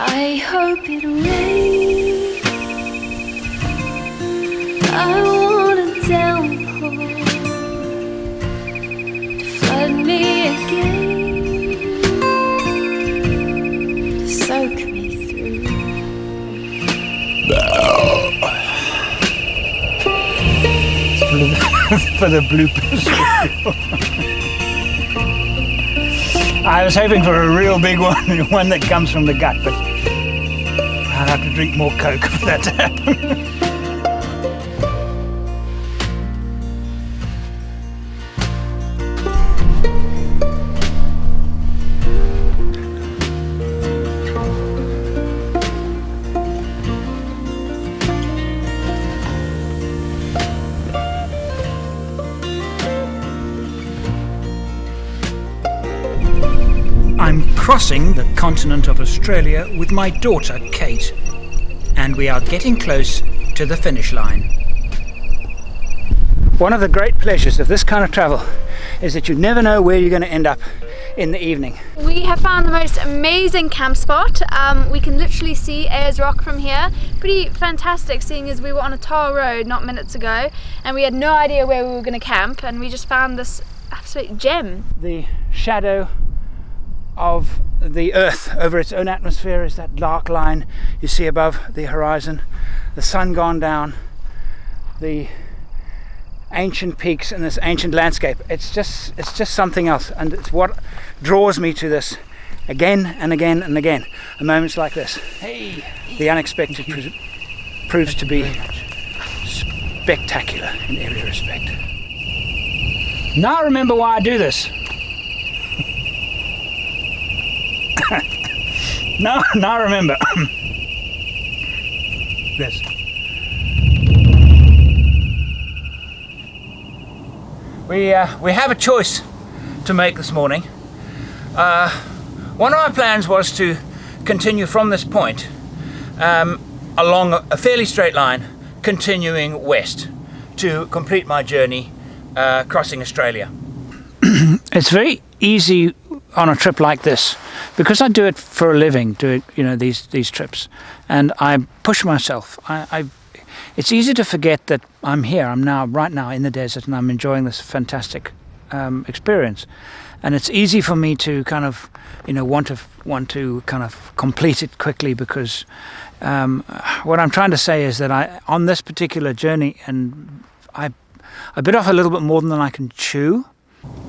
I hope it rains. I want a downpour to flood me again, to soak me through. For the bloopers. I was hoping for a real big one, one that comes from the gut, but I'll have to drink more Coke for that to happen. I'm crossing the continent of Australia with my daughter Kate, and we are getting close to the finish line. One of the great pleasures of this kind of travel is that you never know where you're going to end up in the evening. We have found the most amazing camp spot. We can literally see Ayers Rock from here. Pretty fantastic, seeing as we were on a tar road not minutes ago and we had no idea where we were going to camp, and we just found this absolute gem. The shadow of the Earth over its own atmosphere is that dark line you see above the horizon, the sun gone down, the ancient peaks and this ancient landscape. It's just something else, and it's what draws me to this again and again and again. At moments like this, the unexpected proves to be spectacular in every respect. Now I remember why I do this. Now I remember. This. We have a choice to make this morning. One of my plans was to continue from this point along a fairly straight line, continuing west to complete my journey crossing Australia. It's very easy on a trip like this, because I do it for a living, these trips, and I push myself. It's easy to forget that I'm here. I'm right now in the desert, and I'm enjoying this fantastic experience. And it's easy for me to kind of, want to kind of complete it quickly, because what I'm trying to say is that on this particular journey, and I bit off a little bit more than I can chew.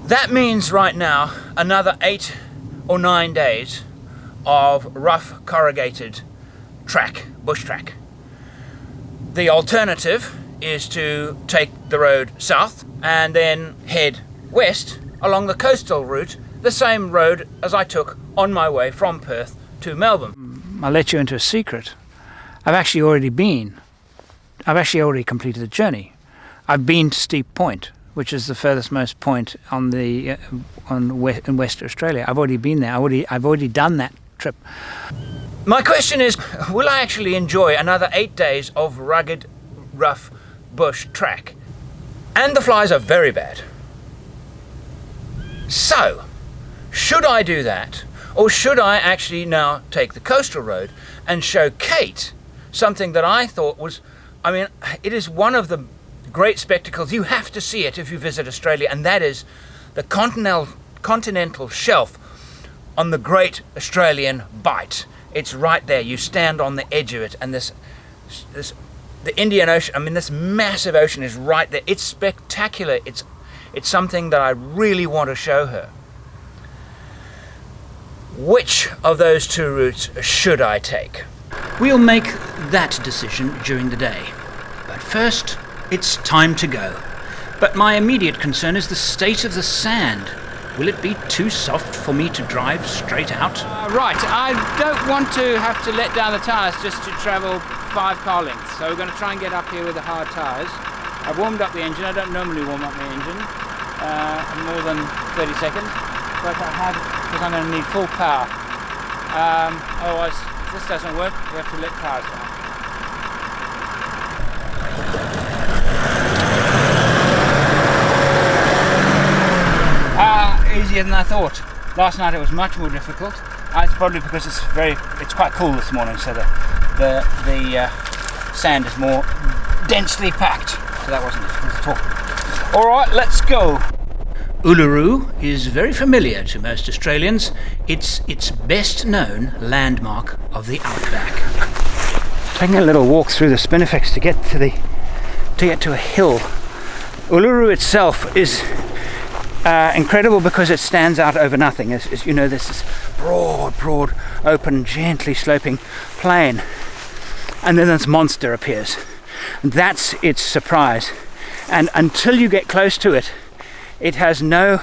That means right now another 8 or 9 days of rough corrugated bush track. The alternative is to take the road south and then head west along the coastal route, the same road as I took on my way from Perth to Melbourne. I'll let you into a secret. I've actually already completed the journey. I've been to Steep Point, which is the furthest most point in West Australia. I've already been there. I've already done that trip. My question is, will I actually enjoy another 8 days of rugged, rough bush track? And the flies are very bad. So, should I do that? Or should I actually now take the coastal road and show Kate something that I thought was, it is one of the great spectacles. You have to see it if you visit Australia, and that is the continental shelf on the Great Australian Bight. It's right there. You stand on the edge of it, and the Indian Ocean, this massive ocean is right there. It's spectacular. It's something that I really want to show her. Which of those two routes should I take? We'll make that decision during the day. But first, it's time to go. But my immediate concern is the state of the sand. Will it be too soft for me to drive straight out? Right, I don't want to have to let down the tyres just to travel 5 car lengths. So we're going to try and get up here with the hard tyres. I've warmed up the engine. I don't normally warm up my engine more than 30 seconds. But I have, because I'm going to need full power. Otherwise, if this doesn't work, we have to let tyres down. Easier than I thought. Last night it was much more difficult. It's probably because it's quite cool this morning, so the sand is more densely packed. So that wasn't difficult at all. All right, let's go. Uluru is very familiar to most Australians. It's best known landmark of the outback. Taking a little walk through the Spinifex to get to a hill. Uluru itself is incredible because it stands out over nothing. As you know, there's this broad, open, gently sloping plain, and then this monster appears. That's its surprise, and until you get close to it, it has no.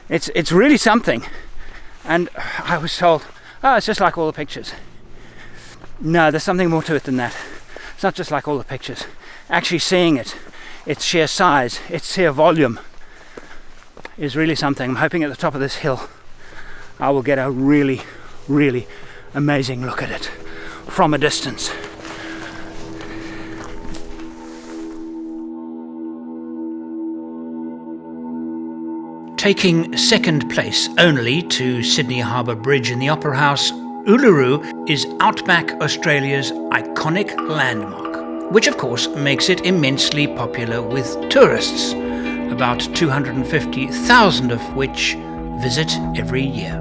It's really something. And I was told, oh, it's just like all the pictures. No, there's something more to it than that. It's not just like all the pictures. Actually seeing it, its sheer size, its sheer volume is really something. I'm hoping at the top of this hill I will get a really amazing look at it from a distance. Taking second place only to Sydney Harbour Bridge in the Opera House, Uluru is outback Australia's iconic landmark, which of course makes it immensely popular with tourists, about 250,000 of which visit every year.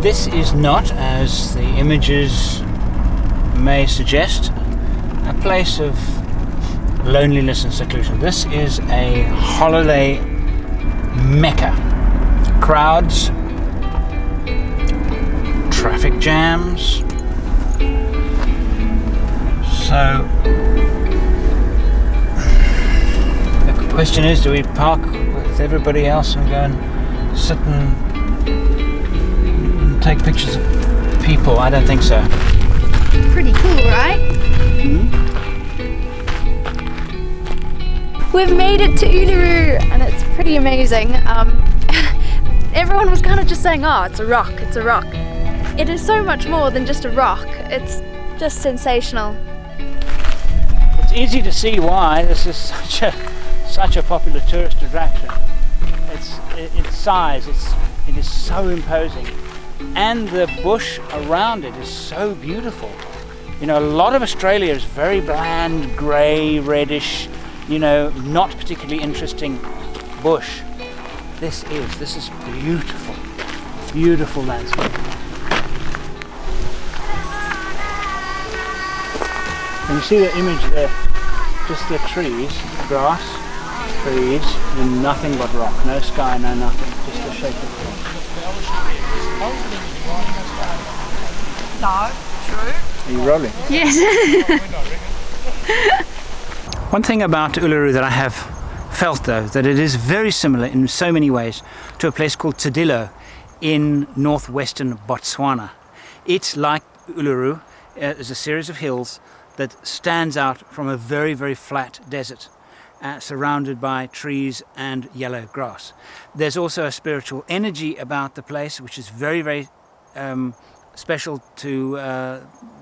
This is not, as the images may suggest, a place of loneliness and seclusion. This is a holiday mecca. Crowds, traffic jams. So the question is, do we park with everybody else and go and sit and take pictures of people? I don't think so. Pretty cool, right? We've made it to Uluru and it's pretty amazing. Everyone was kind of just saying, oh, it's a rock, it's a rock. It is so much more than just a rock. It's just sensational. It's easy to see why this is such a popular tourist attraction. Its size, it is so imposing. And the bush around it is so beautiful. You know, a lot of Australia is very bland, grey, reddish, you know, not particularly interesting bush. This is beautiful, beautiful landscape. Can you see the image there? Just the trees, grass, trees, and nothing but rock. No sky, no nothing, just the shape of the rock. No, true. Are you rolling? Yes. One thing about Uluru that I have felt, though, that it is very similar in so many ways to a place called Tadilo in northwestern Botswana. It's like Uluru, is a series of hills that stands out from a very flat desert, surrounded by trees and yellow grass. There's also a spiritual energy about the place, which is very special to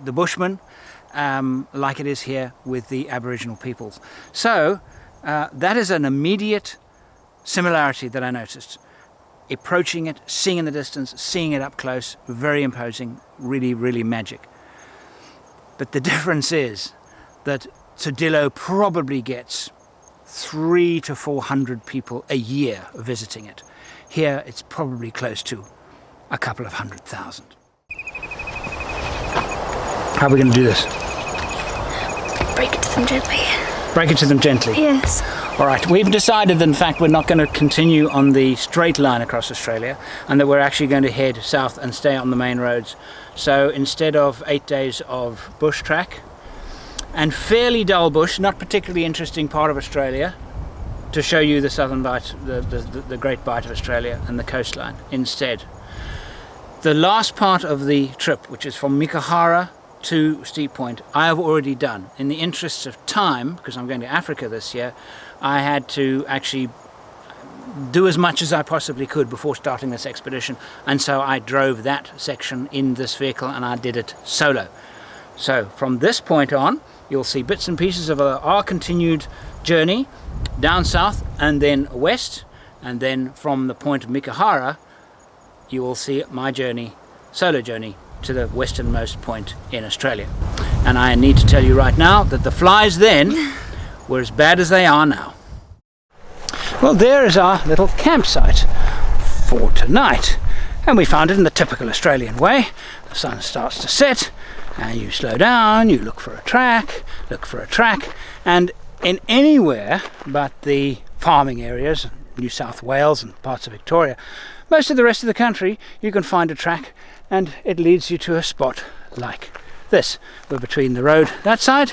the Bushmen, like it is here with the Aboriginal peoples. So that is an immediate similarity that I noticed. Approaching it, seeing in the distance, seeing it up close, very imposing, really magic. But the difference is that Tadilo probably gets 300 to 400 people a year visiting it. Here it's probably close to a couple of 100,000. How are we going to do this? Break it to them gently. Break it to them gently? Yes. All right, we've decided that in fact we're not going to continue on the straight line across Australia, and that we're actually going to head south and stay on the main roads. So instead of 8 days of bush track and fairly dull bush, not particularly interesting part of Australia, to show you the southern bight, the great bight of Australia and the coastline instead. The last part of the trip, which is from Mikahara to Steep Point, I have already done. In the interests of time, because I'm going to Africa this year, I had to actually do as much as I possibly could before starting this expedition, and so I drove that section in this vehicle and I did it solo. So from this point on you'll see bits and pieces of our continued journey down south and then west, and then from the point of Mikahara you will see my journey, solo journey, to the westernmost point in Australia. And I need to tell you right now that the flies then were as bad as they are now. Well, there is our little campsite for tonight, and we found it in the typical Australian way. The sun starts to set and you slow down, you look for a track, and in anywhere but the farming areas, New South Wales and parts of Victoria, most of the rest of the country you can find a track and it leads you to a spot like this. We're between the road that side,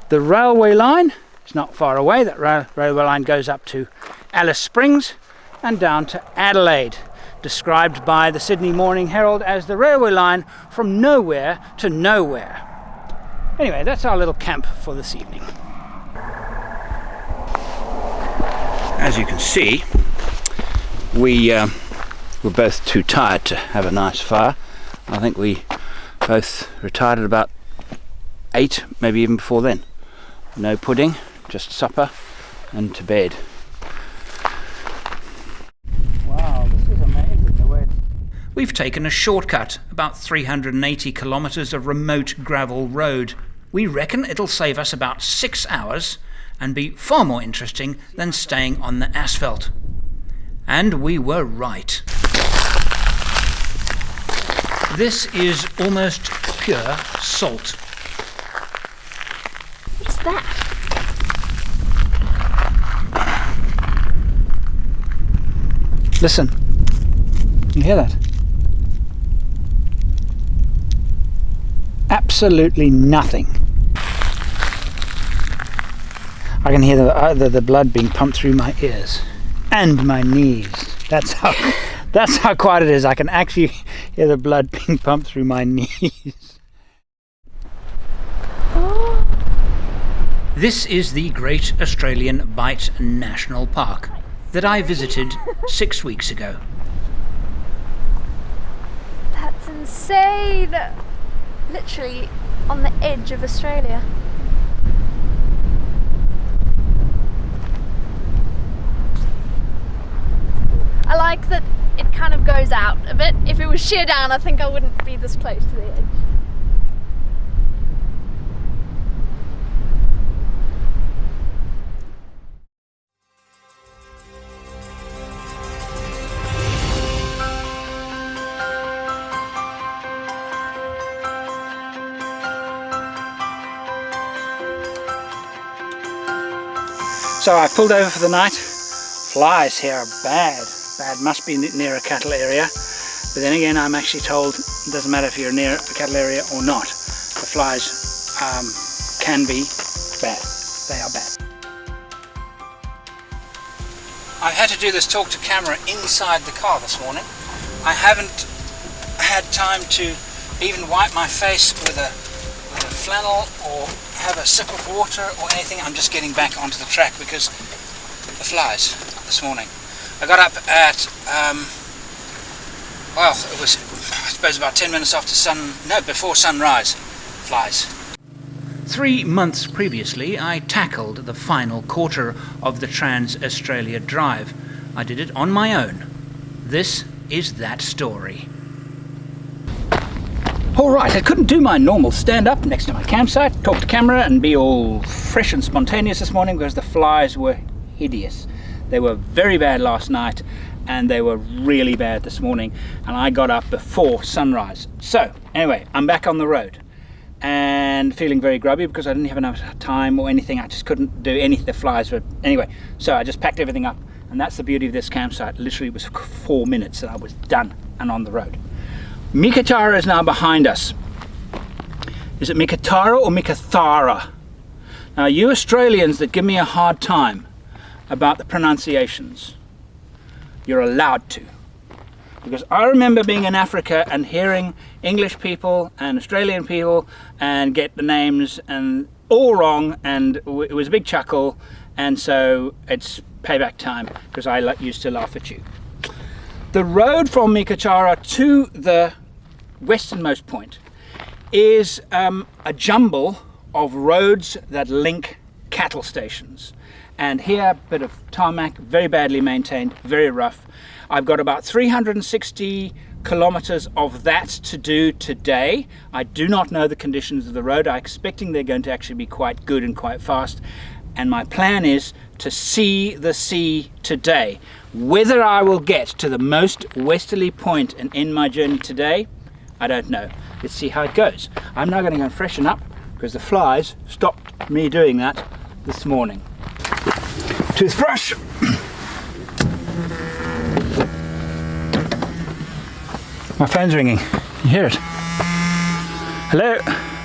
the railway line. It's not far away. That railway line goes up to Alice Springs and down to Adelaide, described by the Sydney Morning Herald as the railway line from nowhere to nowhere. Anyway, that's our little camp for this evening. As you can see, we were both too tired to have a nice fire. I think we both retired at about 8, maybe even before then. No pudding, just supper and to bed. Wow, this is amazing the way We've taken a shortcut, about 380 kilometres of remote gravel road. We reckon it'll save us about 6 hours and be far more interesting than staying on the asphalt. And we were right. This is almost pure salt. What's that? Listen, you hear that? Absolutely nothing. I can hear the blood being pumped through my ears and my knees. That's how quiet it is. I can actually hear the blood being pumped through my knees. Oh. This is the Great Australian Bight National Park that I visited 6 weeks ago. That's insane! Literally on the edge of Australia. I like that it kind of goes out a bit. If it was sheer down, I think I wouldn't be this close to the edge. So I pulled over for the night. Flies here are bad. Must be near a cattle area, but then again I'm actually told it doesn't matter if you're near a cattle area or not, the flies can be bad. They are bad. I've had to do this talk to camera inside the car this morning. I haven't had time to even wipe my face with a flannel or have a sip of water or anything. I'm just getting back onto the track because the flies this morning. I got up at, well, it was, I suppose, about 10 minutes before sunrise. Flies. 3 months previously, I tackled the final quarter of the Trans-Australia Drive. I did it on my own. This is that story. Alright, I couldn't do my normal stand up next to my campsite, talk to camera and be all fresh and spontaneous this morning because the flies were hideous. They were very bad last night and they were really bad this morning, and I got up before sunrise. So anyway, I'm back on the road and feeling very grubby because I didn't have enough time or anything. I just couldn't do anything. The flies were... Anyway, so I just packed everything up, and that's the beauty of this campsite. Literally it was 4 minutes and I was done and on the road. Mikatara is now behind us. Is it Mikatara or Mikathara? Now, you Australians that give me a hard time about the pronunciations, you're allowed to. Because I remember being in Africa and hearing English people and Australian people and get the names and all wrong, and it was a big chuckle, and so it's payback time, because I used to laugh at you. The road from Mikachara to the westernmost point is a jumble of roads that link cattle stations. And here, a bit of tarmac, very badly maintained, very rough. I've got about 360 kilometers of that to do today. I do not know the conditions of the road. I'm expecting they're going to actually be quite good and quite fast. And my plan is to see the sea today. Whether I will get to the most westerly point and end my journey today, I don't know. Let's see how it goes. I'm now going to go and freshen up because the flies stopped me doing that this morning. Toothbrush. My phone's ringing. You hear it? Hello?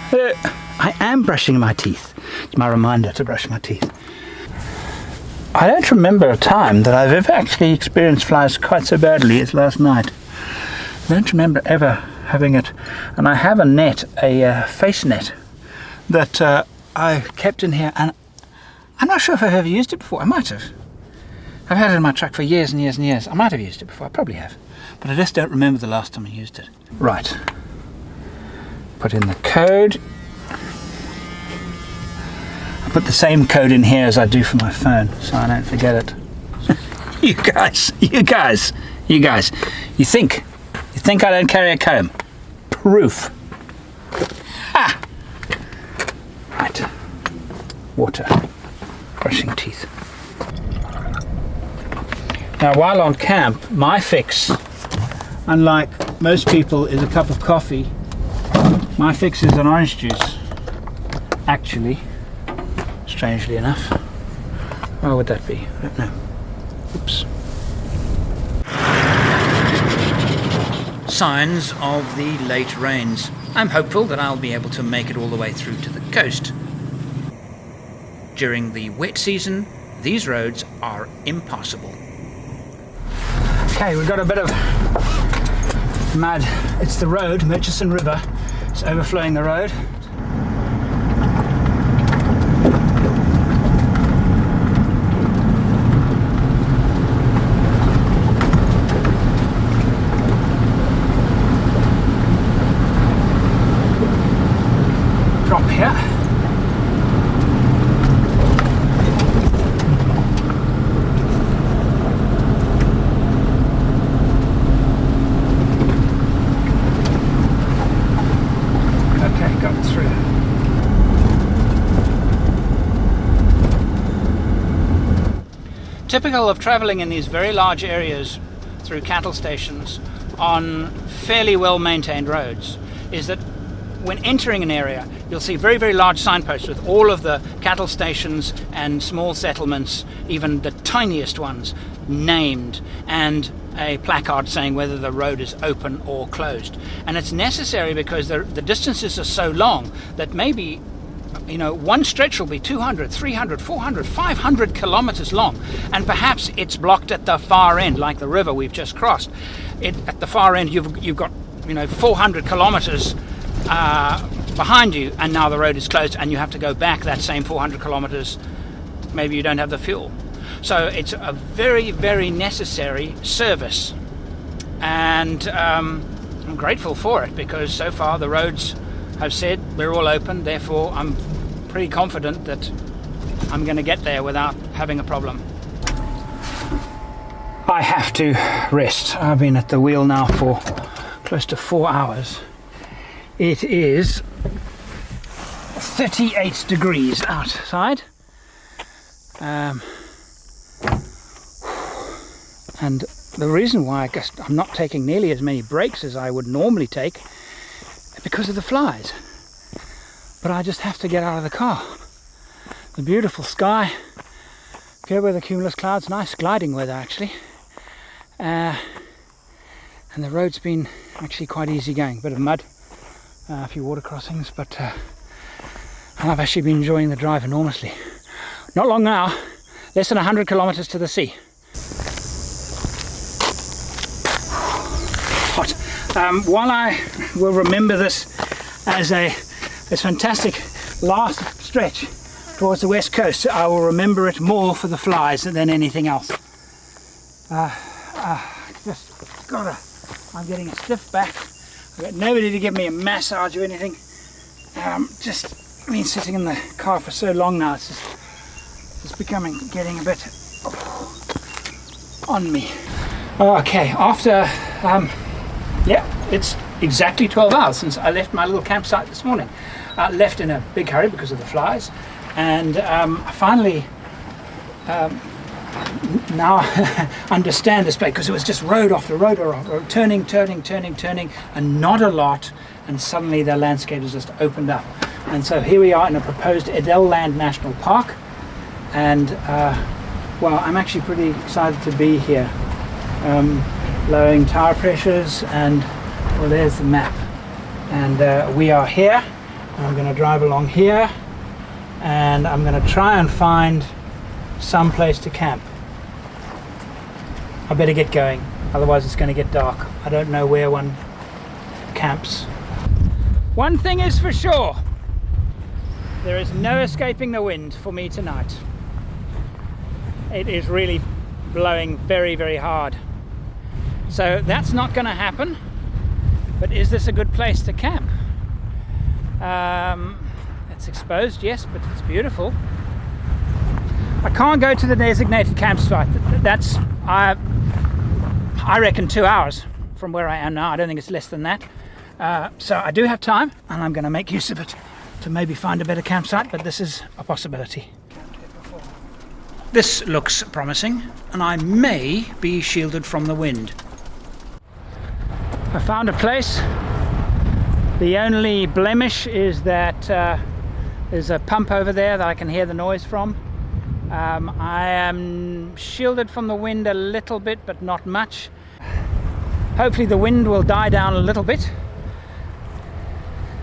Hello? I am brushing my teeth. It's my reminder to brush my teeth. I don't remember a time that I've ever actually experienced flies quite so badly as last night. I don't remember ever having it. And I have a net, a face net, that I kept in here. And I'm not sure if I've ever used it before. I might have. I've had it in my truck for years and years and years. I might have used it before. I probably have. But I just don't remember the last time I used it. Right. Put in the code. I put the same code in here as I do for my phone, so I don't forget it. You guys. You think I don't carry a comb? Proof. Ah! Right. Water. Brushing teeth. Now, while on camp, my fix, unlike most people, is a cup of coffee. My fix is an orange juice. Actually, strangely enough. Why would that be? I don't know. Oops. Signs of the late rains. I'm hopeful that I'll be able to make it all the way through to the coast. During the wet season, these roads are impassable. Okay, we've got a bit of mud. It's the road, Murchison River. It's overflowing the road. Drop here. Typical of travelling in these very large areas through cattle stations on fairly well maintained roads is that when entering an area you'll see very, very large signposts with all of the cattle stations and small settlements, even the tiniest ones, named, and a placard saying whether the road is open or closed. And it's necessary because the distances are so long that maybe, you know, one stretch will be 200, 300, 400, 500 kilometers long, and perhaps it's blocked at the far end, like the river we've just crossed. At the far end you've got, you know, 400 kilometers behind you, and now the road is closed and you have to go back that same 400 kilometers. Maybe you don't have the fuel. So it's a very, very necessary service, and I'm grateful for it because so far the roads have said we're all open, therefore I'm pretty confident that I'm going to get there without having a problem. I have to rest. I've been at the wheel now for close to 4 hours. It is 38 degrees outside. And the reason why I guess I'm not taking nearly as many breaks as I would normally take is because of the flies. But I just have to get out of the car. The beautiful sky, clear weather, cumulus clouds, nice gliding weather actually. And the road's been actually quite easy going. Bit of mud, a few water crossings, but and I've actually been enjoying the drive enormously. Not long now, less than 100 kilometers to the sea. Hot. While I will remember this as a fantastic last stretch, it towards the west coast. I will remember it more for the flies than anything else. Just gotta, I'm getting a stiff back. I've got nobody to give me a massage or anything. Just been sitting in the car for so long now, it's getting a bit on me. Okay, after, it's exactly 12 hours since I left my little campsite this morning. I left in a big hurry because of the flies, and I finally now understand this place, because it was just road after road after road, turning, and not a lot, and suddenly the landscape has just opened up. And so here we are in a proposed Edelland National Park, and well, I'm actually pretty excited to be here. Lowering tire pressures, and well, there's the map, and we are here. I'm going to drive along here, and I'm going to try and find some place to camp. I better get going, otherwise it's going to get dark. I don't know where one camps. One thing is for sure, there is no escaping the wind for me tonight. It is really blowing very, very hard. So that's not going to happen. But is this a good place to camp? It's exposed, yes, but it's beautiful. I can't go to the designated campsite. That's, I reckon, 2 hours from where I am now. I don't think it's less than that. So I do have time, and I'm going to make use of it to maybe find a better campsite, but this is a possibility. This looks promising, and I may be shielded from the wind. I found a place. The only blemish is that there's a pump over there that I can hear the noise from. I am shielded from the wind a little bit, but not much. Hopefully the wind will die down a little bit.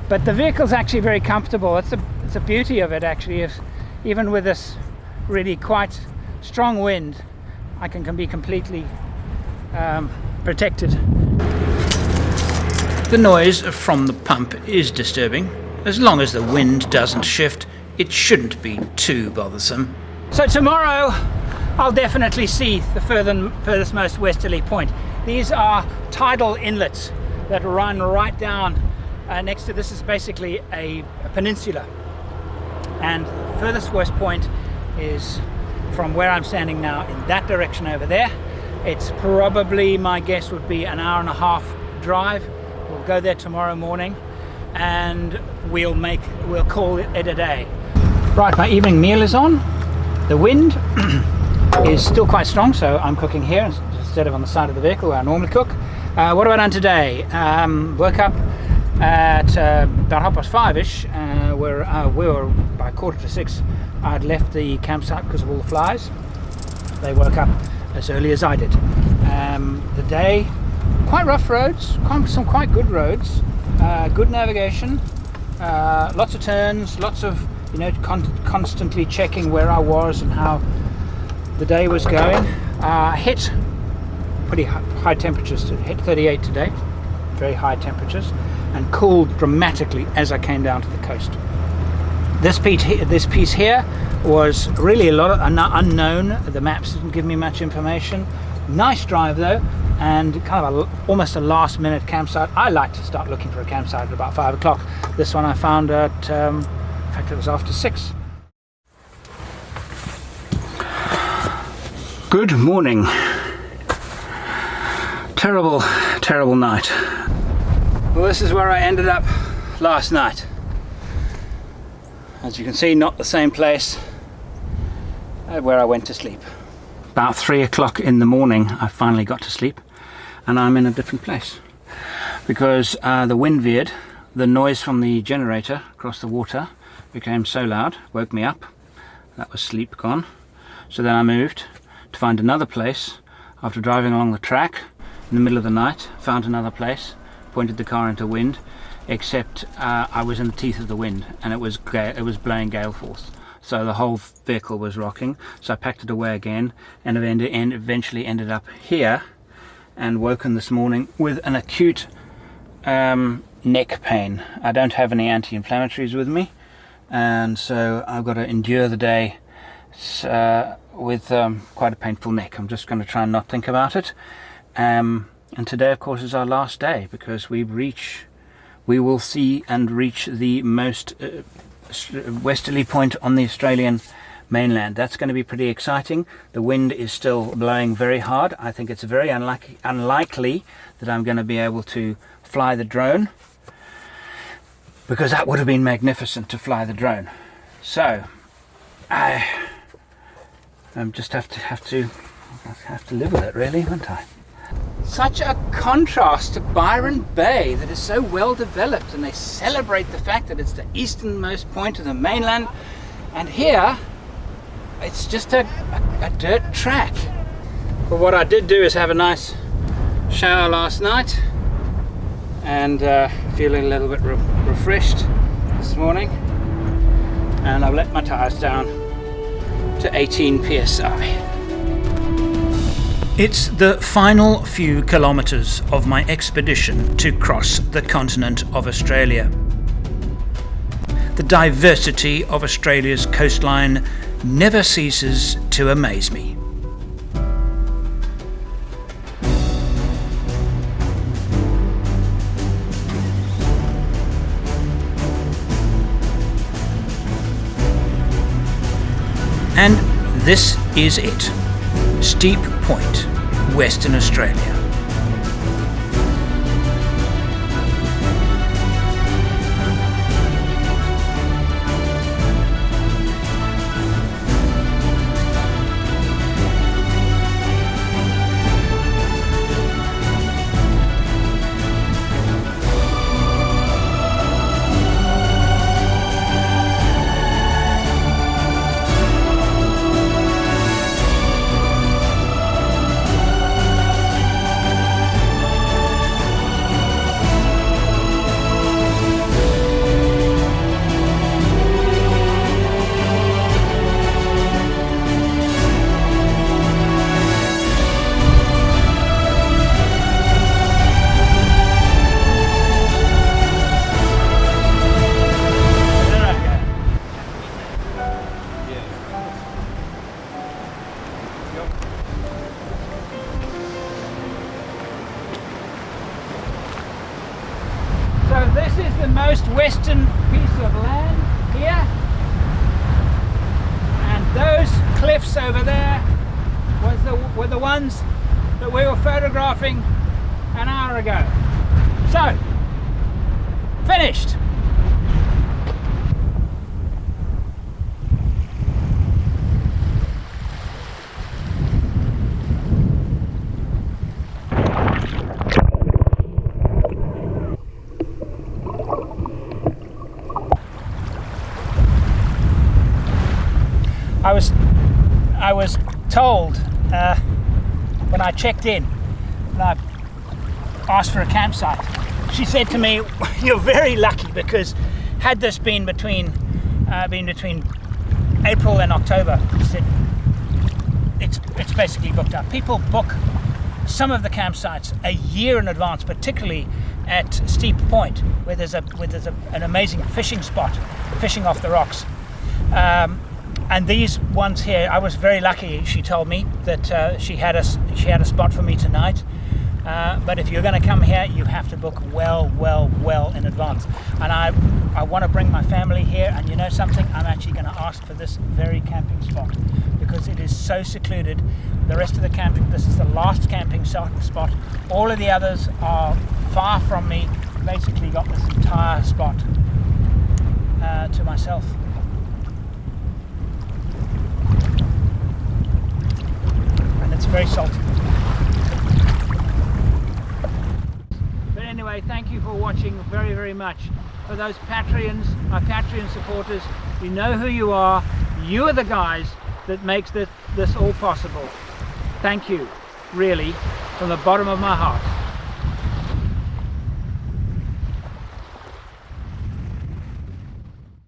But the vehicle's actually very comfortable. It's the beauty of it, actually. Even with this really quite strong wind, I can be completely protected. The noise from the pump is disturbing. As long as the wind doesn't shift, it shouldn't be too bothersome. So tomorrow I'll definitely see the furthest most westerly point. These are tidal inlets that run right down next to this. Is basically a peninsula, and the furthest west point is from where I'm standing now in that direction over there. It's probably, my guess would be, an hour and a half drive. We'll go there tomorrow morning, and we'll call it a day. Right, my evening meal is on. The wind is still quite strong, so I'm cooking here instead of on the side of the vehicle where I normally cook. What have I done today? Woke up at about 5:30ish, where we were by 5:45. I'd left the campsite because of all the flies. They woke up as early as I did. The day, quite rough roads, some quite good roads, good navigation, lots of turns, lots of constantly checking where I was and how the day was going. Hit pretty high temperatures. Hit 38 today, very high temperatures, and cooled dramatically as I came down to the coast. This piece here was really a lot of unknown. The maps didn't give me much information. Nice drive though, and kind of almost a last minute campsite. I like to start looking for a campsite at about 5 o'clock. This one I found at, in fact it was after 6. Good morning. Terrible, terrible night. Well, this is where I ended up last night. As you can see, not the same place where I went to sleep. About 3 o'clock in the morning I finally got to sleep, and I'm in a different place because the wind veered. The noise from the generator across the water became so loud, woke me up. That was sleep gone. So then I moved to find another place. After driving along the track in the middle of the night, found another place, pointed the car into wind, except I was in the teeth of the wind, and it was blowing gale force. So the whole vehicle was rocking. So I packed it away again, and eventually ended up here, and woken this morning with an acute neck pain. I don't have any anti-inflammatories with me, and so I've got to endure the day with quite a painful neck. I'm just going to try and not think about it. And today, of course, is our last day, because we will see and reach the most westerly point on the Australian mainland. That's going to be pretty exciting. The wind is still blowing very hard. I think it's very unlikely that I'm going to be able to fly the drone, because that would have been magnificent to fly the drone. So I just have to live with it, really, won't I? Such a contrast to Byron Bay, that is so well developed, and they celebrate the fact that it's the easternmost point of the mainland, and here it's just a dirt track. But what I did do is have a nice shower last night, and feeling a little bit refreshed this morning, and I've let my tires down to 18 psi. It's the final few kilometres of my expedition to cross the continent of Australia. The diversity of Australia's coastline never ceases to amaze me. And this is it. Steep Point, Western Australia. So this is the most western piece of land here, and those cliffs over there were the ones that we were photographing an hour ago. So, finished! I was told when I checked in, when I asked for a campsite, she said to me, "You're very lucky, because had this been between April and October," she said, it's basically booked up. People book some of the campsites a year in advance, particularly at Steep Point, where there's an amazing fishing spot, fishing off the rocks. And these ones here, I was very lucky. She told me that she had a spot for me tonight. But if you're going to come here, you have to book well in advance. And I want to bring my family here. And you know something? I'm actually going to ask for this very camping spot, because it is so secluded. The rest of the camping, this is the last camping spot. All of the others are far from me. Basically got this entire spot to myself. It's very salty. But anyway, thank you for watching very much. For those Patreons, my Patreon supporters, you know who you are. You are the guys that makes this all possible. Thank you, really, from the bottom of my heart.